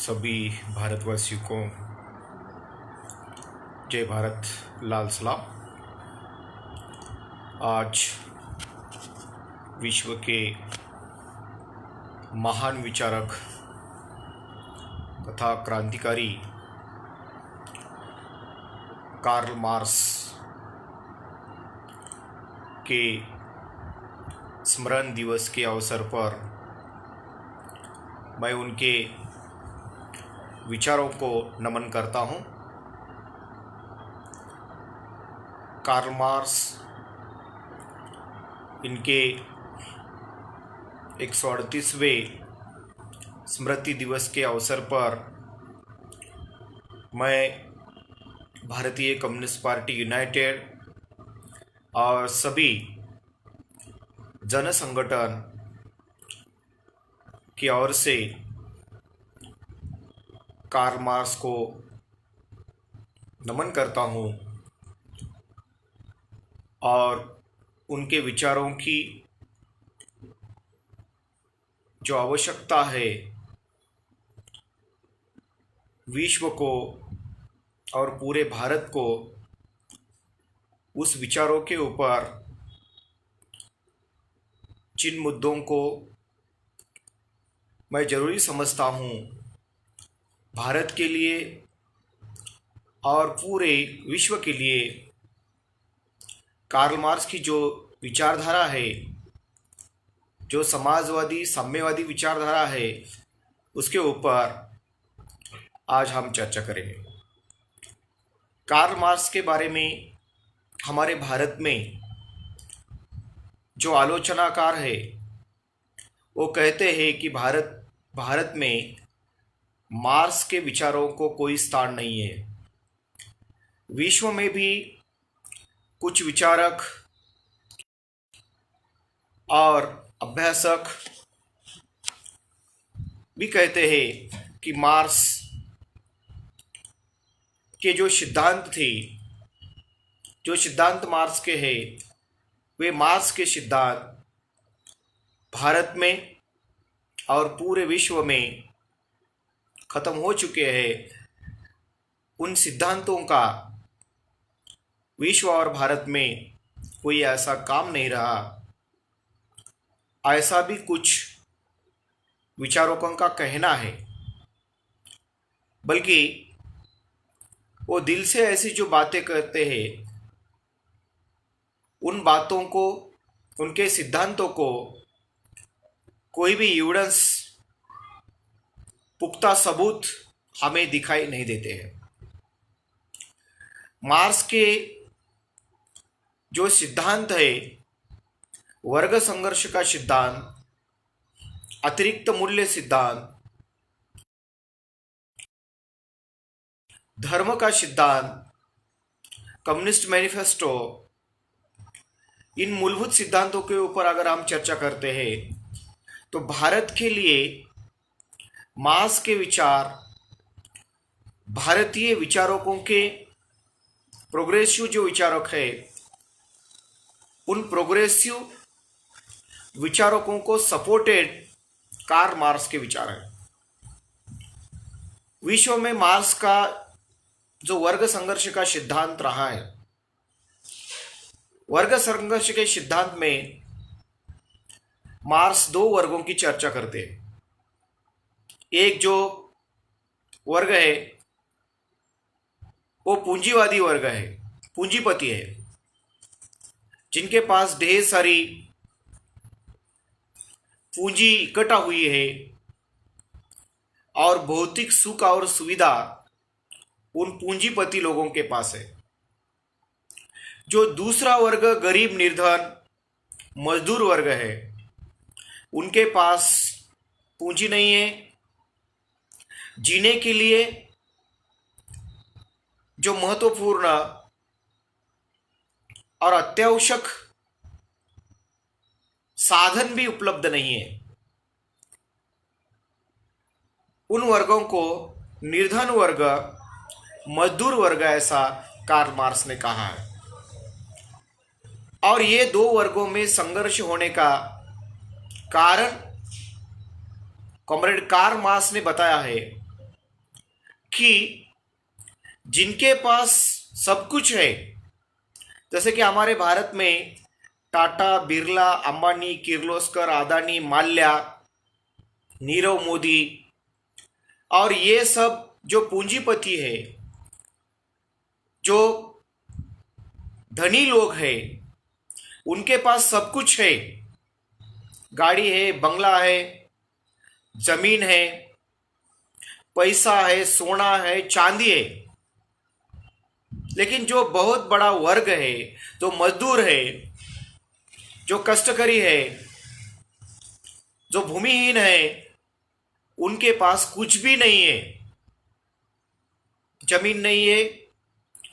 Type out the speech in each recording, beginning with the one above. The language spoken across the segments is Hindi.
सभी भारतवासियों को जय भारत, लाल सलाम। आज विश्व के महान विचारक तथा क्रांतिकारी कार्ल मार्क्स के स्मरण दिवस के अवसर पर मैं उनके विचारों को नमन करता हूं। कार्ल मार्क्स इनके 138वें स्मृति दिवस के अवसर पर मैं भारतीय कम्युनिस्ट पार्टी यूनाइटेड और सभी जन संगठन की ओर से कार्ल मार्क्स को नमन करता हूं और उनके विचारों की जो आवश्यकता है विश्व को और पूरे भारत को, उस विचारों के ऊपर जिन मुद्दों को मैं ज़रूरी समझता हूँ भारत के लिए और पूरे विश्व के लिए, कार्ल मार्क्स की जो विचारधारा है, जो समाजवादी साम्यवादी विचारधारा है, उसके ऊपर आज हम चर्चा करेंगे। कार्ल मार्क्स के बारे में हमारे भारत में जो आलोचनाकार है वो कहते हैं कि भारत में मार्क्स के विचारों को कोई स्थान नहीं है। विश्व में भी कुछ विचारक और अभ्यासक भी कहते हैं कि मार्क्स के जो सिद्धांत थे, जो सिद्धांत मार्क्स के हैं, वे मार्क्स के सिद्धांत भारत में और पूरे विश्व में खत्म हो चुके हैं। उन सिद्धांतों का विश्व और भारत में कोई ऐसा काम नहीं रहा, ऐसा भी कुछ विचारकों का कहना है। बल्कि वो दिल से ऐसी जो बातें करते हैं, उन बातों को, उनके सिद्धांतों को कोई भी एविडेंस, पुख्ता सबूत हमें दिखाई नहीं देते हैं। मार्क्स के जो सिद्धांत है, वर्ग संघर्ष का सिद्धांत, अतिरिक्त मूल्य सिद्धांत, धर्म का सिद्धांत, कम्युनिस्ट मैनिफेस्टो, इन मूलभूत सिद्धांतों के ऊपर अगर हम चर्चा करते हैं तो भारत के लिए मार्क्स के विचार भारतीय विचारकों के, प्रोग्रेसिव जो विचारक है, उन प्रोग्रेसिव विचारकों को सपोर्टेड कार्ल मार्क्स के विचार है। विश्व में मार्क्स का जो वर्ग संघर्ष का सिद्धांत रहा है, वर्ग संघर्ष के सिद्धांत में मार्क्स दो वर्गों की चर्चा करते हैं। एक जो वर्ग है वो पूंजीवादी वर्ग है, पूंजीपति है, जिनके पास ढेर सारी पूंजी इकट्ठा हुई है और भौतिक सुख और सुविधा उन पूंजीपति लोगों के पास है। जो दूसरा वर्ग गरीब, निर्धन, मजदूर वर्ग है, उनके पास पूंजी नहीं है। जीने के लिए जो महत्वपूर्ण और अत्यावश्यक साधन भी उपलब्ध नहीं है। उन वर्गों को निर्धन वर्ग, मजदूर वर्ग ऐसा कार्ल मार्क्स ने कहा है। और ये दो वर्गों में संघर्ष होने का कारण कॉमरेड कार्ल मार्क्स ने बताया है कि जिनके पास सब कुछ है, जैसे कि हमारे भारत में टाटा, बिरला, अंबानी, किर्लोस्कर, अदानी, माल्या, नीरव मोदी और ये सब जो पूंजीपति है, जो धनी लोग हैं, उनके पास सब कुछ है। गाड़ी है, बंगला है, जमीन है, पैसा है, सोना है, चांदी है। लेकिन जो बहुत बड़ा वर्ग है, जो मजदूर है, जो कष्टकरी है, जो भूमिहीन है, उनके पास कुछ भी नहीं है। जमीन नहीं है,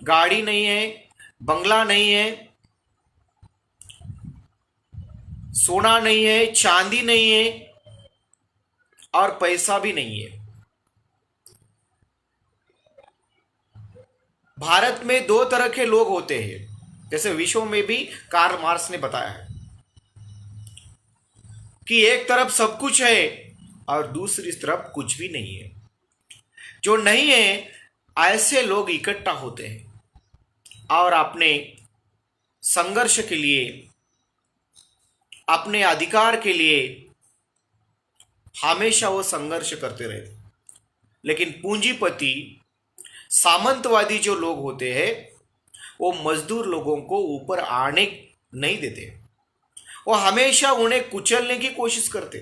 गाड़ी नहीं है, बंगला नहीं है, सोना नहीं है, चांदी नहीं है और पैसा भी नहीं है। भारत में दो तरह के लोग होते हैं, जैसे विश्व में भी कार्ल मार्क्स ने बताया है कि एक तरफ सब कुछ है और दूसरी तरफ कुछ भी नहीं है। जो नहीं है, ऐसे लोग इकट्ठा होते हैं और अपने संघर्ष के लिए, अपने अधिकार के लिए हमेशा वो संघर्ष करते रहते। लेकिन पूंजीपति, सामंतवादी जो लोग होते हैं, वो मजदूर लोगों को ऊपर आने नहीं देते। वो हमेशा उन्हें कुचलने की कोशिश करते,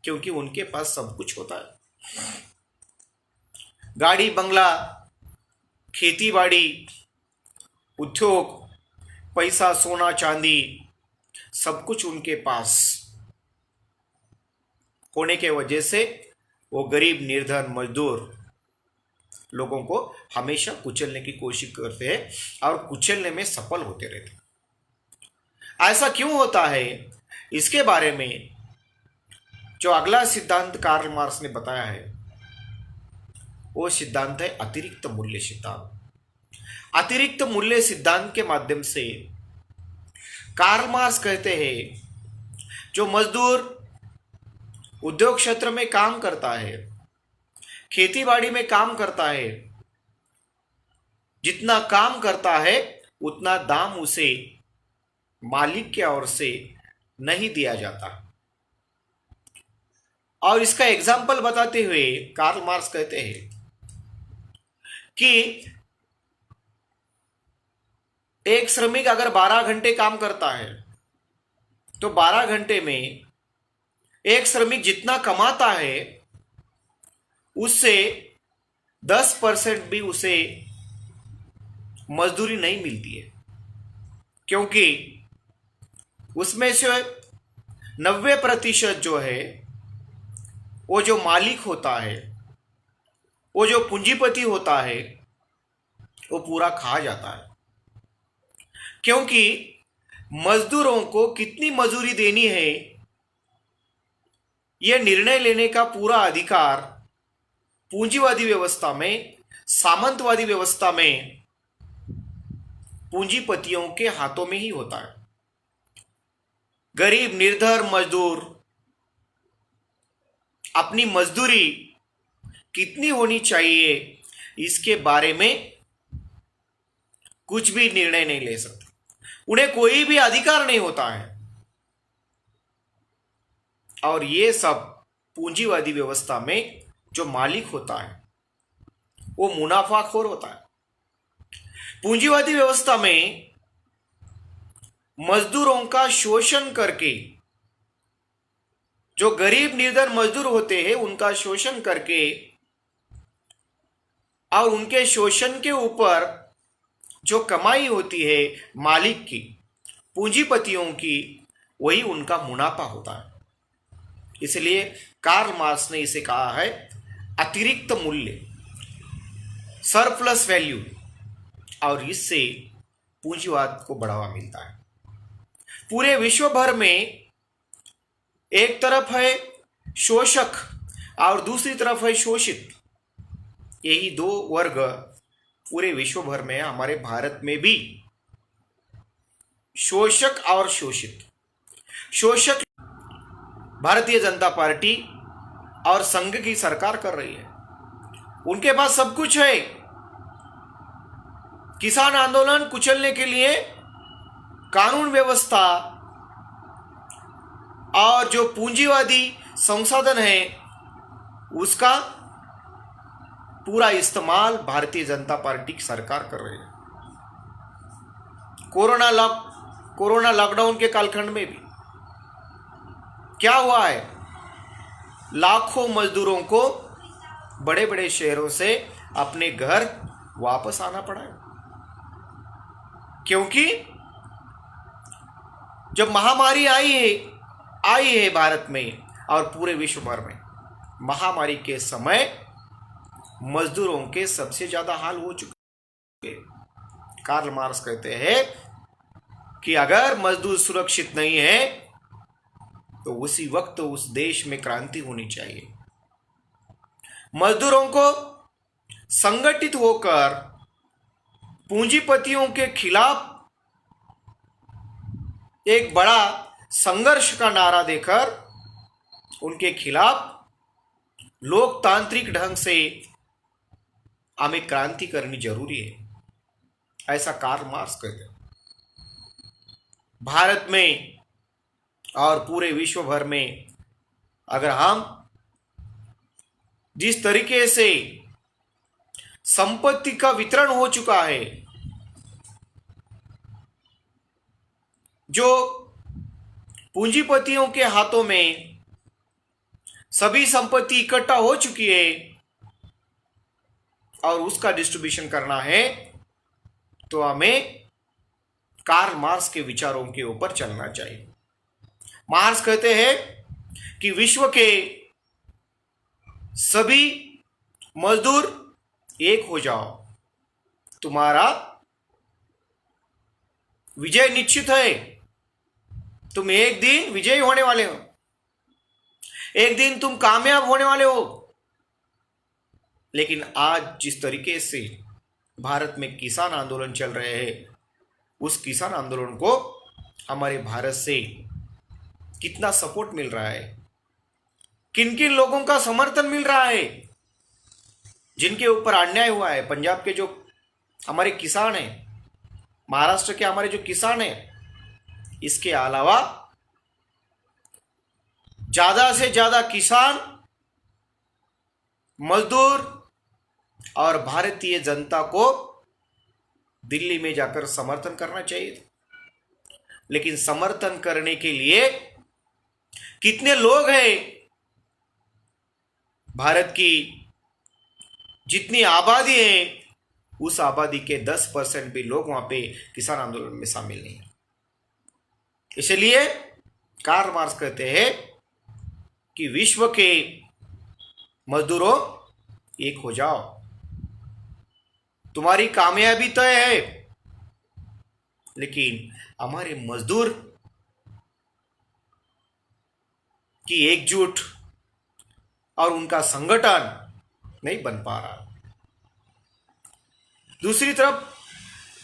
क्योंकि उनके पास सब कुछ होता है। गाड़ी, बंगला, खेती बाड़ी, उद्योग, पैसा, सोना, चांदी, सब कुछ उनके पास होने के वजह से वो गरीब, निर्धन, मजदूर लोगों को हमेशा कुचलने की कोशिश करते हैं और कुचलने में सफल होते रहते हैं। ऐसा क्यों होता है, इसके बारे में जो अगला सिद्धांत कार्ल मार्क्स ने बताया है, वो सिद्धांत है अतिरिक्त मूल्य सिद्धांत। अतिरिक्त मूल्य सिद्धांत के माध्यम से कार्ल मार्क्स कहते हैं, जो मजदूर उद्योग क्षेत्र में काम करता है, खेती बाड़ी में काम करता है, जितना काम करता है उतना दाम उसे मालिक की ओर से नहीं दिया जाता। और इसका एग्जाम्पल बताते हुए कार्ल मार्क्स कहते हैं कि एक श्रमिक अगर 12 घंटे काम करता है तो 12 घंटे में एक श्रमिक जितना कमाता है उससे 10% भी उसे मजदूरी नहीं मिलती है, क्योंकि उसमें से 90% जो है वो जो मालिक होता है, वो जो पूंजीपति होता है, वो पूरा खा जाता है। क्योंकि मजदूरों को कितनी मजदूरी देनी है, यह निर्णय लेने का पूरा अधिकार पूंजीवादी व्यवस्था में, सामंतवादी व्यवस्था में पूंजीपतियों के हाथों में ही होता है। गरीब, निर्धन मजदूर अपनी मजदूरी कितनी होनी चाहिए इसके बारे में कुछ भी निर्णय नहीं ले सकते। उन्हें कोई भी अधिकार नहीं होता है। और ये सब पूंजीवादी व्यवस्था में जो मालिक होता है वो मुनाफाखोर होता है। पूंजीवादी व्यवस्था में मजदूरों का शोषण करके, जो गरीब निर्धन मजदूर होते हैं उनका शोषण करके और उनके शोषण के ऊपर जो कमाई होती है मालिक की, पूंजीपतियों की, वही उनका मुनाफा होता है। इसलिए कार्ल मार्क्स ने इसे कहा है अतिरिक्त मूल्य, सरप्लस वैल्यू, और इससे पूंजीवाद को बढ़ावा मिलता है। पूरे विश्व भर में एक तरफ है शोषक और दूसरी तरफ है शोषित। यही दो वर्ग पूरे विश्व भर में, हमारे भारत में भी शोषक और शोषित। शोषक भारतीय जनता पार्टी और संघ की सरकार कर रही है, उनके पास सब कुछ है। किसान आंदोलन कुचलने के लिए कानून व्यवस्था और जो पूंजीवादी संसाधन है उसका पूरा इस्तेमाल भारतीय जनता पार्टी की सरकार कर रही है। कोरोना लॉकडाउन के कालखंड में भी क्या हुआ है, लाखों मजदूरों को बड़े बड़े शहरों से अपने घर वापस आना पड़ा है, क्योंकि जब महामारी आई है भारत में और पूरे विश्व भर में, महामारी के समय मजदूरों के सबसे ज्यादा हाल हो चुके। कार्ल मार्क्स कहते हैं कि अगर मजदूर सुरक्षित नहीं है तो उसी वक्त उस देश में क्रांति होनी चाहिए। मजदूरों को संगठित होकर पूंजीपतियों के खिलाफ एक बड़ा संघर्ष का नारा देकर उनके खिलाफ लोकतांत्रिक ढंग से हमें क्रांति करनी जरूरी है, ऐसा कार्ल मार्क्स कहते हैं। भारत में और पूरे विश्व भर में अगर हम जिस तरीके से संपत्ति का वितरण हो चुका है, जो पूंजीपतियों के हाथों में सभी संपत्ति इकट्ठा हो चुकी है और उसका डिस्ट्रीब्यूशन करना है, तो हमें कार्ल मार्क्स के विचारों के ऊपर चलना चाहिए। मार्क्स कहते हैं कि विश्व के सभी मजदूर एक हो जाओ, तुम्हारा विजय निश्चित है। तुम एक दिन विजयी होने वाले हो, एक दिन तुम कामयाब होने वाले हो। लेकिन आज जिस तरीके से भारत में किसान आंदोलन चल रहे हैं, उस किसान आंदोलन को हमारे भारत से कितना सपोर्ट मिल रहा है, किन किन लोगों का समर्थन मिल रहा है, जिनके ऊपर अन्याय हुआ है। पंजाब के जो हमारे किसान हैं, महाराष्ट्र के हमारे जो किसान हैं, इसके अलावा ज्यादा से ज्यादा किसान, मजदूर और भारतीय जनता को दिल्ली में जाकर समर्थन करना चाहिए। लेकिन समर्थन करने के लिए कितने लोग हैं? भारत की जितनी आबादी है, उस आबादी के 10% भी लोग वहां पे किसान आंदोलन में शामिल नहीं है। इसलिए कार्ल मार्क्स कहते हैं कि विश्व के मजदूरों एक हो जाओ, तुम्हारी कामयाबी तय है। लेकिन हमारे मजदूर की एकजुट और उनका संगठन नहीं बन पा रहा। दूसरी तरफ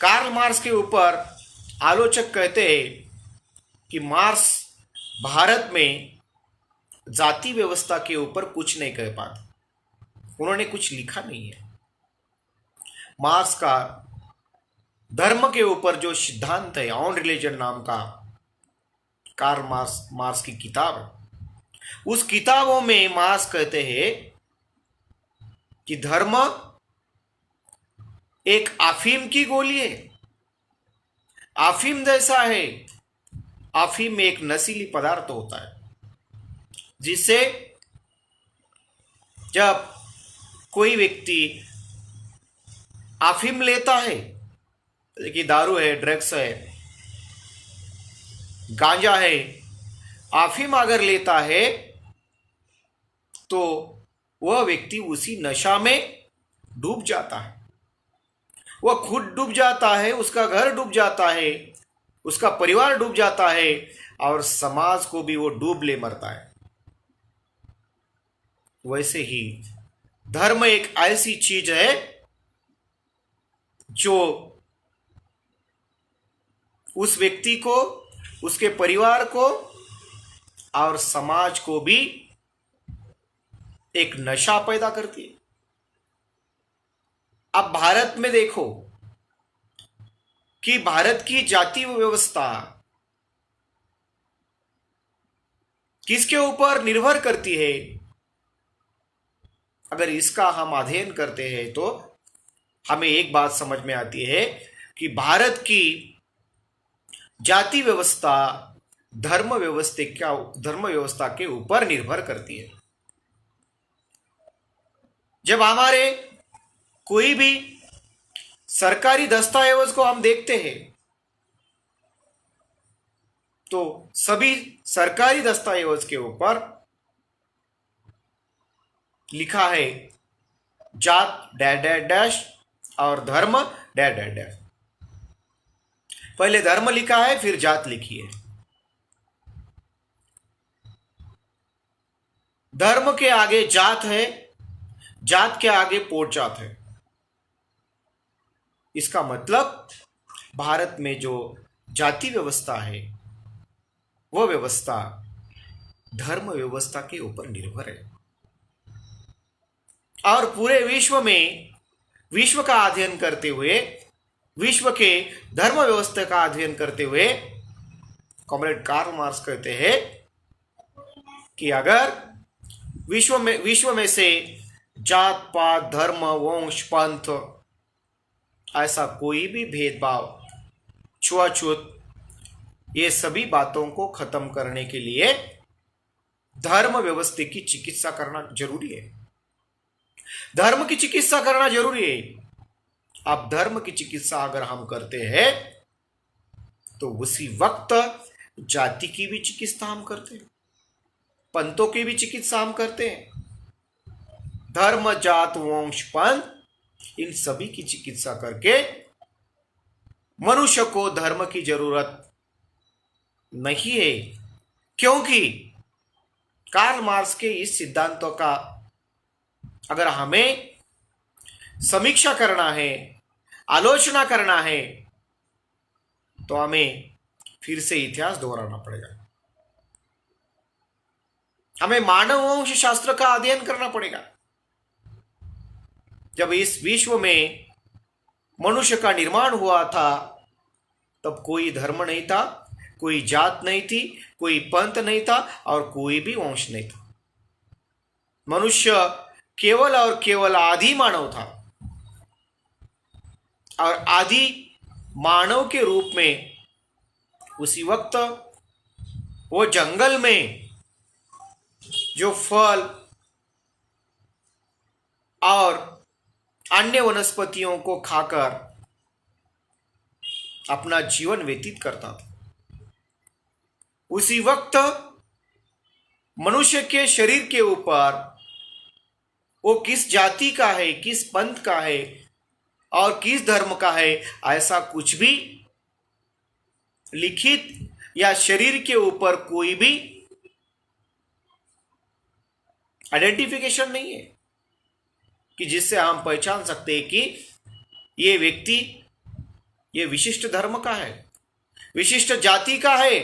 कार्ल मार्क्स के ऊपर आलोचक कहते हैं कि मार्क्स भारत में जाति व्यवस्था के ऊपर कुछ नहीं कह पाते, उन्होंने कुछ लिखा नहीं है। मार्क्स का धर्म के ऊपर जो सिद्धांत है, ऑन रिलीजन नाम का कार्ल मार्क्स की किताब है, उस किताबों में मार्क्स कहते हैं कि धर्म एक अफीम की गोली है, अफीम जैसा है। अफीम एक नशीली पदार्थ होता है, जिससे जब कोई व्यक्ति अफीम लेता है, कि दारू है, ड्रग्स है, गांजा है, अफीम अगर लेता है तो वह व्यक्ति उसी नशा में डूब जाता है। वह खुद डूब जाता है, उसका घर डूब जाता है, उसका परिवार डूब जाता है और समाज को भी वो डूब ले मरता है। वैसे ही धर्म एक ऐसी चीज है जो उस व्यक्ति को, उसके परिवार को और समाज को भी एक नशा पैदा करती है। अब भारत में देखो कि भारत की जाति व्यवस्था किसके ऊपर निर्भर करती है। अगर इसका हम अध्ययन करते हैं तो हमें एक बात समझ में आती है कि भारत की जाति व्यवस्था धर्म व्यवस्था के ऊपर निर्भर करती है। जब हमारे कोई भी सरकारी दस्तावेज को हम देखते हैं तो सभी सरकारी दस्तावेज के ऊपर लिखा है जात डैश डैश डैश और धर्म डैश डैश डैश। पहले धर्म लिखा है फिर जात लिखी है। धर्म के आगे जात है, जात के आगे पोट जात है। इसका मतलब भारत में जो जाति व्यवस्था है वह व्यवस्था धर्म व्यवस्था के ऊपर निर्भर है। और पूरे विश्व में विश्व का अध्ययन करते हुए, विश्व के धर्म व्यवस्था का अध्ययन करते हुए कॉमरेड कार्ल मार्क्स कहते हैं कि अगर विश्व में से जात पात धर्म वंश पंथ ऐसा कोई भी भेदभाव छुआछूत ये सभी बातों को खत्म करने के लिए धर्म व्यवस्था की चिकित्सा करना जरूरी है। धर्म की चिकित्सा करना जरूरी है। अब धर्म की चिकित्सा अगर हम करते हैं तो उसी वक्त जाति की भी चिकित्सा हम करते हैं, पंथों की भी चिकित्सा हम करते हैं। धर्म जात वंश पंथ इन सभी की चिकित्सा करके मनुष्य को धर्म की जरूरत नहीं है, क्योंकि कार्ल मार्क्स के इस सिद्धांतों का अगर हमें समीक्षा करना है, आलोचना करना है तो हमें फिर से इतिहास दोहराना पड़ेगा। हमें मानव वंश शास्त्र का अध्ययन करना पड़ेगा। जब इस विश्व में मनुष्य का निर्माण हुआ था तब कोई धर्म नहीं था, कोई जात नहीं थी, कोई पंथ नहीं था और कोई भी वंश नहीं था। मनुष्य केवल और केवल आदि मानव था और आदि मानव के रूप में उसी वक्त वो जंगल में जो फल और अन्य वनस्पतियों को खाकर अपना जीवन व्यतीत करता था। उसी वक्त मनुष्य के शरीर के ऊपर वो किस जाति का है, किस पंथ का है और किस धर्म का है ऐसा कुछ भी लिखित या शरीर के ऊपर कोई भी आइडेंटिफिकेशन नहीं है कि जिससे हम पहचान सकते हैं कि ये व्यक्ति ये विशिष्ट धर्म का है, विशिष्ट जाति का है।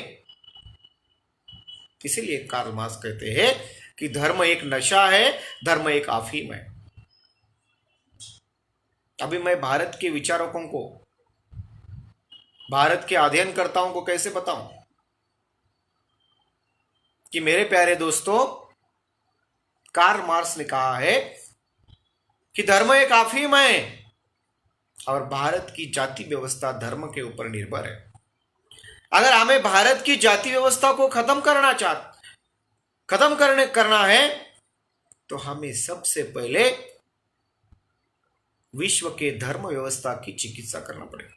इसीलिए कार्ल मार्क्स कहते हैं कि धर्म एक नशा है, धर्म एक अफीम है। अभी मैं भारत के विचारकों को, भारत के अध्ययनकर्ताओं को कैसे बताऊं कि मेरे प्यारे दोस्तों, कार्ल मार्क्स ने कहा है कि धर्म एक अफीम है और भारत की जाति व्यवस्था धर्म के ऊपर निर्भर है। अगर हमें भारत की जाति व्यवस्था को खत्म करना है तो हमें सबसे पहले विश्व के धर्म व्यवस्था की चिकित्सा करना पड़ेगा।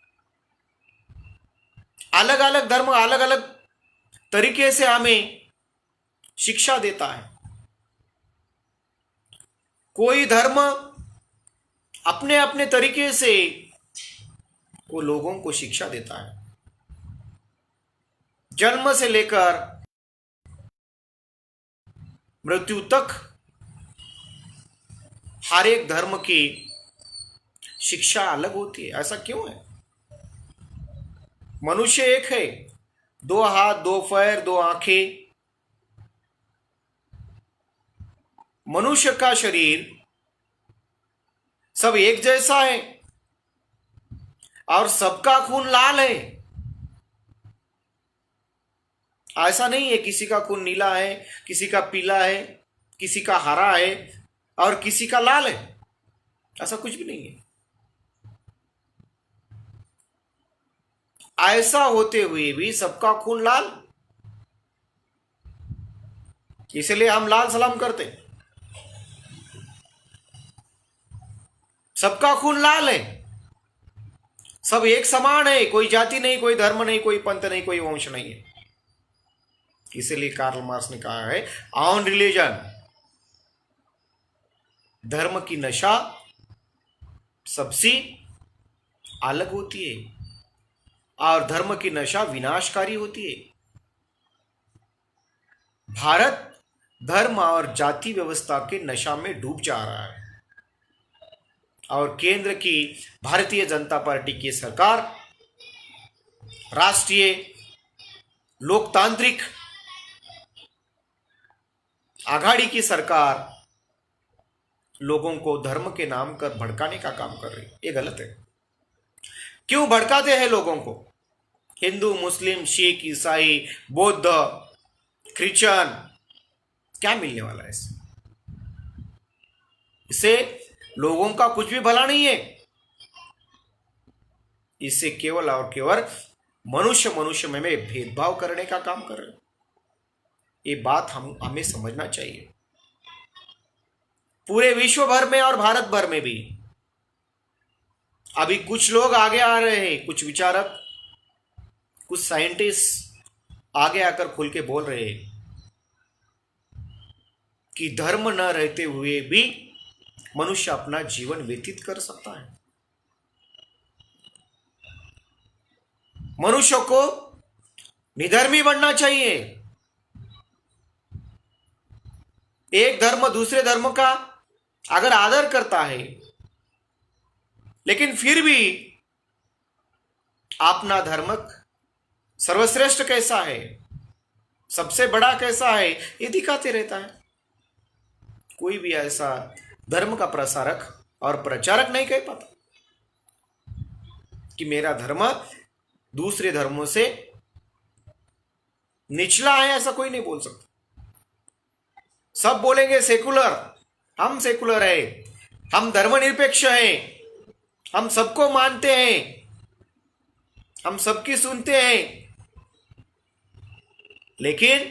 अलग अलग धर्म अलग अलग तरीके से हमें शिक्षा देता है। कोई धर्म अपने अपने तरीके से वो लोगों को शिक्षा देता है। जन्म से लेकर मृत्यु तक हर एक धर्म की शिक्षा अलग होती है। ऐसा क्यों है? मनुष्य एक है, 2 हाथ 2 पैर 2 आंखें। मनुष्य का शरीर सब एक जैसा है और सबका खून लाल है। ऐसा नहीं है किसी का खून नीला है, किसी का पीला है, किसी का हरा है और किसी का लाल है। ऐसा कुछ भी नहीं है। ऐसा होते हुए भी सबका खून लाल, इसलिए हम लाल सलाम करते। सबका खून लाल है, सब एक समान है, कोई जाति नहीं, कोई धर्म नहीं, कोई पंथ नहीं, कोई वंश नहीं है। इसलिए कार्ल मार्क्स ने कहा है ऑन रिलीजन, धर्म की नशा सबसे अलग होती है और धर्म की नशा विनाशकारी होती है। भारत धर्म और जाति व्यवस्था के नशा में डूब जा रहा है और केंद्र की भारतीय जनता पार्टी की सरकार राष्ट्रीय लोकतांत्रिक आघाड़ी की सरकार लोगों को धर्म के नाम कर भड़काने का काम कर रही है। ये गलत है। क्यों भड़काते हैं लोगों को? हिंदू, मुस्लिम, सिख, ईसाई, बौद्ध, क्रिश्चियन, क्या मिलने वाला है इससे? इससे लोगों का कुछ भी भला नहीं है। इससे केवल और केवल मनुष्य मनुष्य में भेदभाव करने का काम कर रहे हैं। ये बात हमें समझना चाहिए। पूरे विश्व भर में और भारत भर में भी अभी कुछ लोग आगे आ रहे हैं, कुछ विचारक, कुछ साइंटिस्ट आगे आकर खुल के बोल रहे हैं कि धर्म न रहते हुए भी मनुष्य अपना जीवन व्यतीत कर सकता है। मनुष्य को निधर्मी बनना चाहिए। एक धर्म दूसरे धर्म का अगर आदर करता है, लेकिन फिर भी अपना धर्म सर्वश्रेष्ठ कैसा है, सबसे बड़ा कैसा है, ये दिखाते रहता है। कोई भी ऐसा धर्म का प्रसारक और प्रचारक नहीं कह पाता कि मेरा धर्म दूसरे धर्मों से निचला है। ऐसा कोई नहीं बोल सकता। सब बोलेंगे सेकुलर, हम सेकुलर है, हम धर्मनिरपेक्ष हैं, हम सबको मानते हैं, हम सबकी सुनते हैं। लेकिन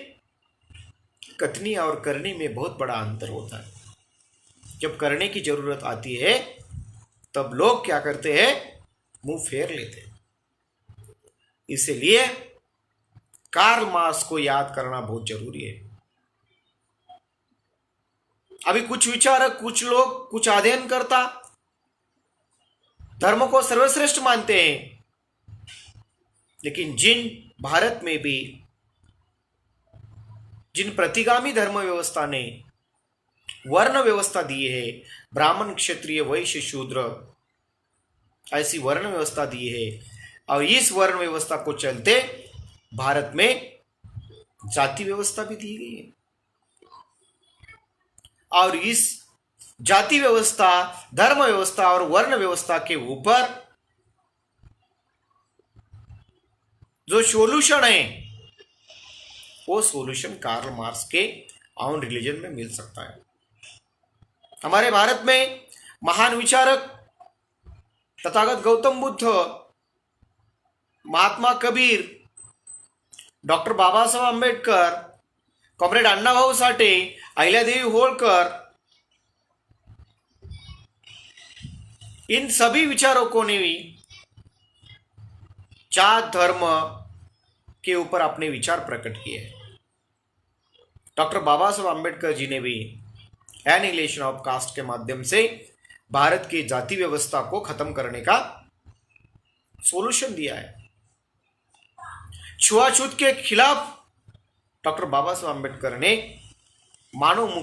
कथनी और करनी में बहुत बड़ा अंतर होता है। जब करने की जरूरत आती है तब लोग क्या करते हैं? मुंह फेर लेते हैं। इसलिए कार्ल मार्क्स को याद करना बहुत जरूरी है। अभी कुछ विचारक, कुछ लोग, कुछ अध्ययनकर्ता धर्म को सर्वश्रेष्ठ मानते हैं, लेकिन भारत में भी जिन प्रतिगामी धर्म व्यवस्था ने वर्ण व्यवस्था दी है, ब्राह्मण, क्षत्रिय, वैश्य, शूद्र, ऐसी वर्ण व्यवस्था दी है और इस वर्ण व्यवस्था को चलते भारत में जाति व्यवस्था भी दी गई है। और इस जाति व्यवस्था, धर्म व्यवस्था और वर्ण व्यवस्था के ऊपर जो सॉल्यूशन है, वो सॉल्यूशन कार्ल मार्क्स के ऑन रिलीजन में मिल सकता है। हमारे भारत में महान विचारक तथागत गौतम बुद्ध, महात्मा कबीर, डॉक्टर बाबा साहेब आंबेडकर, कॉम्रेड अण्णाभाऊ साठे, अहिल्यादेवी होळकर, इन सभी विचारकों ने भी जात धर्म के ऊपर अपने विचार प्रकट किए हैं। डॉक्टर बाबा साहेब आंबेडकर जी ने भी एनिहिलेशन ऑफ कास्ट के माध्यम से भारत की जाति व्यवस्था को खत्म करने का सॉल्यूशन दिया है। छुआछूत के खिलाफ डॉक्टर बाबा साहेब आंबेडकर ने मानव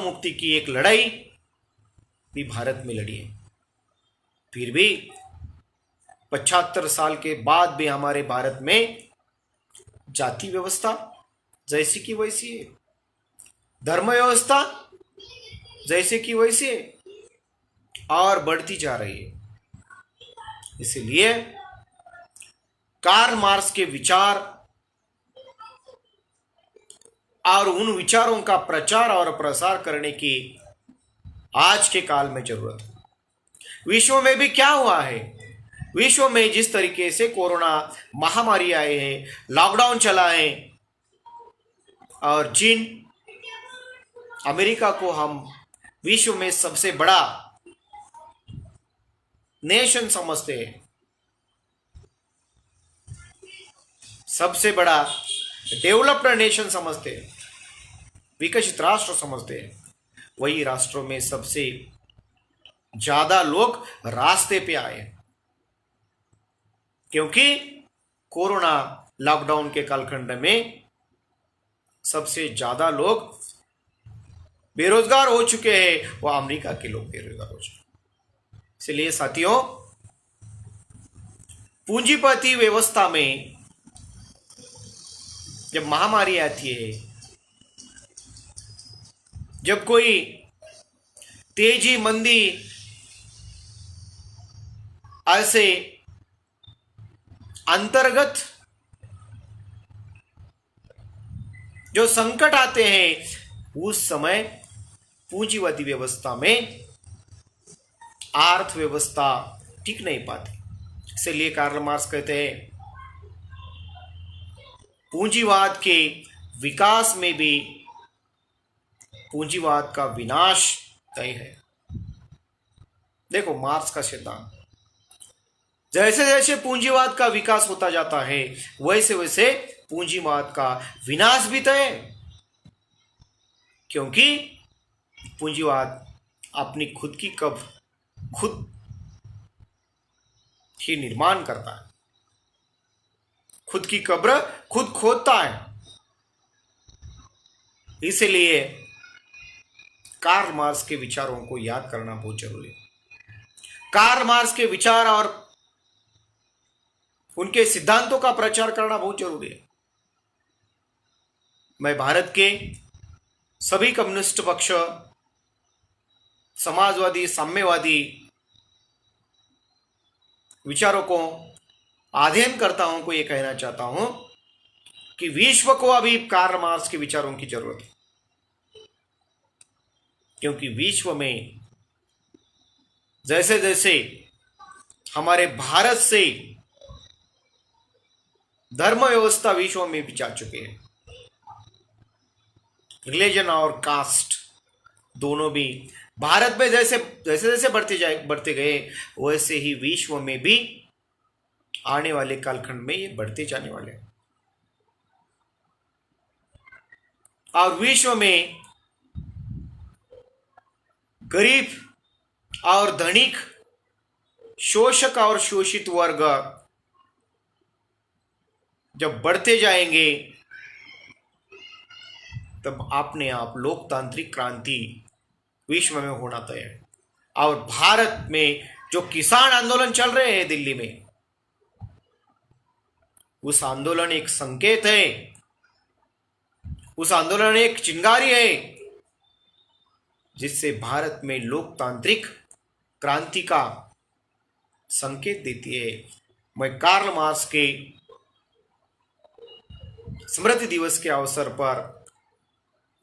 मुक्ति की एक लड़ाई भी भारत में लड़ी है। फिर भी 75 साल के बाद भी हमारे भारत में जाति व्यवस्था जैसी की वैसी है, धर्म व्यवस्था जैसे की वैसी है और बढ़ती जा रही है। इसलिए कार्ल मार्क्स के विचार और उन विचारों का प्रचार और प्रसार करने की आज के काल में जरूरत है। विश्व में भी क्या हुआ है, विश्व में जिस तरीके से कोरोना महामारी आए हैं, लॉकडाउन चला है, और चीन अमेरिका को हम विश्व में सबसे बड़ा नेशन समझते हैं, सबसे बड़ा डेवलप्ड नेशन समझते हैं, विकसित राष्ट्र समझते हैं, वही राष्ट्रों में सबसे ज्यादा लोग रास्ते पे आए, क्योंकि कोरोना लॉकडाउन के कालखंड में सबसे ज्यादा लोग बेरोजगार हो चुके हैं, वो अमेरिका के लोग बेरोजगार हो चुके हैं। इसलिए साथियों, पूंजीपति व्यवस्था में जब महामारी आती है, जब कोई तेजी मंदी ऐसे अंतर्गत जो संकट आते हैं, उस समय पूंजीवादी व्यवस्था में अर्थव्यवस्था टिक नहीं पाती। इसलिए कार्ल मार्क्स कहते हैं, पूंजीवाद के विकास में भी पूंजीवाद का विनाश तय है। देखो, मार्क्स का सिद्धांत, जैसे जैसे पूंजीवाद का विकास होता जाता है, वैसे वैसे पूंजीवाद का विनाश भी तय है, क्योंकि पूंजीवाद अपनी खुद की कब्र खुद ही निर्माण करता है, खुद की कब्र खुद खोदता है। इसलिए कार्ल मार्क्स के विचारों को याद करना बहुत जरूरी है। कार्ल मार्क्स के विचार और उनके सिद्धांतों का प्रचार करना बहुत जरूरी है। मैं भारत के सभी कम्युनिस्ट पक्ष, समाजवादी, साम्यवादी विचारों को अध्ययन करता हूं को यह कहना चाहता हूं कि विश्व को अभी कार्ल मार्क्स के विचारों की जरूरत है, क्योंकि विश्व में जैसे जैसे हमारे भारत से धर्म व्यवस्था विश्व में भी जा चुके हैं, रिलीजन और कास्ट दोनों भी भारत में जैसे जैसे बढ़ते गए, वैसे ही विश्व में भी आने वाले कालखंड में ये बढ़ते जाने वाले हैं। और विश्व में गरीब और धनिक, शोषक और शोषित वर्ग जब बढ़ते जाएंगे, तब अपने आप लोकतांत्रिक क्रांति विश्व में होना तय है। और भारत में जो किसान आंदोलन चल रहे हैं दिल्ली में, उस आंदोलन एक संकेत है, उस आंदोलन एक चिंगारी है, जिससे भारत में लोकतांत्रिक क्रांति का संकेत देती है। मैं कार्ल मार्क्स के स्मृति दिवस के अवसर पर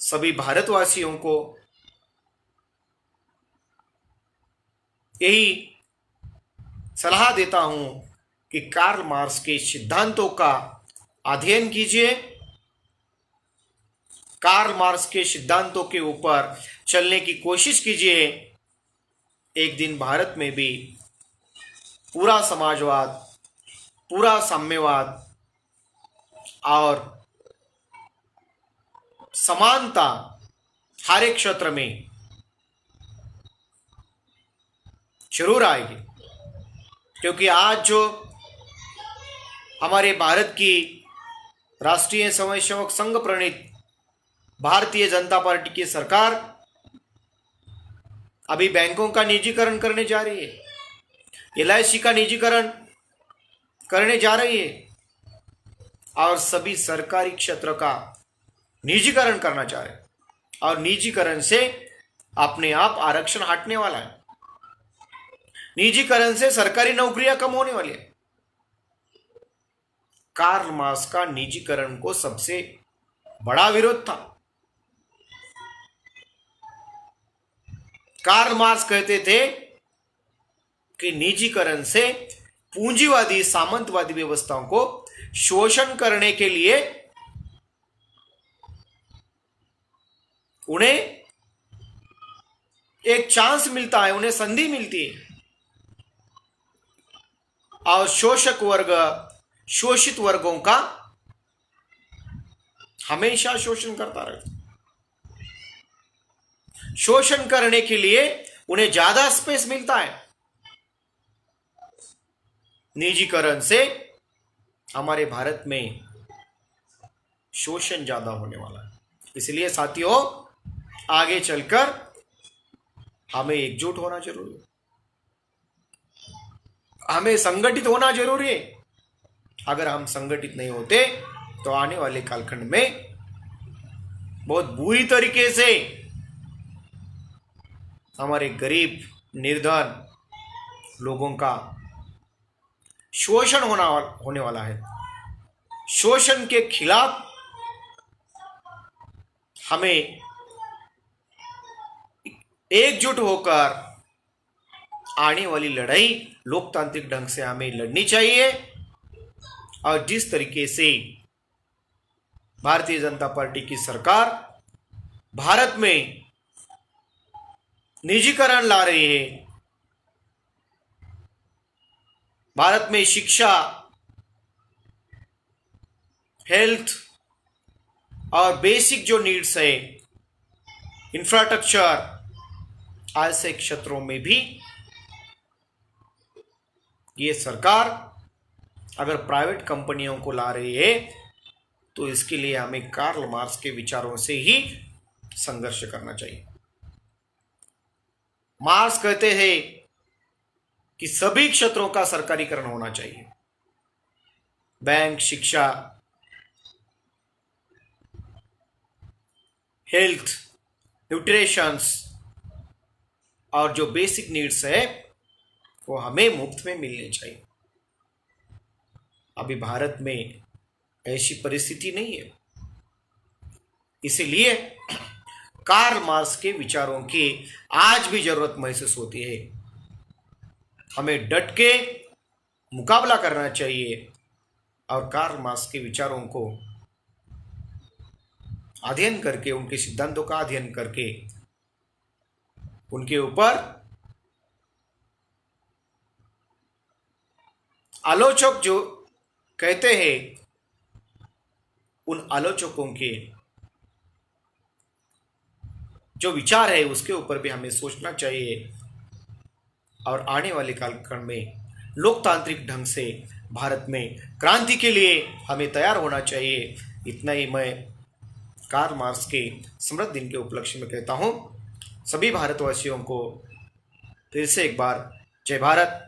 सभी भारतवासियों को यही सलाह देता हूं कि कार्ल मार्क्स के सिद्धांतों का अध्ययन कीजिए, कार्ल मार्क्स के सिद्धांतों के ऊपर चलने की कोशिश कीजिए। एक दिन भारत में भी पूरा समाजवाद, पूरा साम्यवाद और समानता हर एक क्षेत्र में जरूर आएगी, क्योंकि आज जो हमारे भारत की राष्ट्रीय स्वयंसेवक संघ प्रणीत भारतीय जनता पार्टी की सरकार अभी बैंकों का निजीकरण करने जा रही है, LIC का निजीकरण करने जा रही है, और सभी सरकारी क्षेत्र का निजीकरण करना चाह रहे हैं, और निजीकरण से अपने आप आरक्षण हटने वाला है। निजीकरण से सरकारी नौकरियां कम होने वाली है। कार्ल मार्क्स का निजीकरण को सबसे बड़ा विरोध था। कार्ल मार्क्स कहते थे कि निजीकरण से पूंजीवादी सामंतवादी व्यवस्थाओं को शोषण करने के लिए उन्हें एक चांस मिलता है, उन्हें संधि मिलती है, और शोषक वर्ग शोषित वर्गों का हमेशा शोषण करता रहता। शोषण करने के लिए उन्हें ज्यादा स्पेस मिलता है। निजीकरण से हमारे भारत में शोषण ज्यादा होने वाला है। इसलिए साथियों, आगे चलकर हमें एकजुट होना जरूरी है, हमें संगठित होना जरूरी है। अगर हम संगठित नहीं होते तो आने वाले कालखंड में बहुत बुरी तरीके से हमारे गरीब निर्धन लोगों का शोषण होने वाला है। शोषण के खिलाफ हमें एकजुट होकर आने वाली लड़ाई लोकतांत्रिक ढंग से हमें लड़नी चाहिए। और जिस तरीके से भारतीय जनता पार्टी की सरकार भारत में निजीकरण ला रही है, भारत में शिक्षा, हेल्थ और बेसिक जो नीड्स है, इंफ्रास्ट्रक्चर, ऐसे क्षेत्रों में भी ये सरकार अगर प्राइवेट कंपनियों को ला रही है तो इसके लिए हमें कार्ल मार्क्स के विचारों से ही संघर्ष करना चाहिए। मार्क्स कहते हैं कि सभी क्षेत्रों का सरकारीकरण होना चाहिए। बैंक, शिक्षा, हेल्थ, न्यूट्रिशंस और जो बेसिक नीड्स है वो हमें मुफ्त में मिलनी चाहिए। अभी भारत में ऐसी परिस्थिति नहीं है। इसीलिए कार्ल मार्क्स के विचारों की आज भी जरूरत महसूस होती है। हमें डट के मुकाबला करना चाहिए और कार्ल मार्क्स के विचारों को अध्ययन करके, उनके सिद्धांतों का अध्ययन करके उनके ऊपर आलोचक जो कहते हैं उन आलोचकों के जो विचार है उसके ऊपर भी हमें सोचना चाहिए और आने वाले कालखंड में लोकतांत्रिक ढंग से भारत में क्रांति के लिए हमें तैयार होना चाहिए। इतना ही मैं कार्ल मार्क्स के स्मृति दिन के उपलक्ष्य में कहता हूँ। सभी भारतवासियों को फिर से एक बार जय भारत,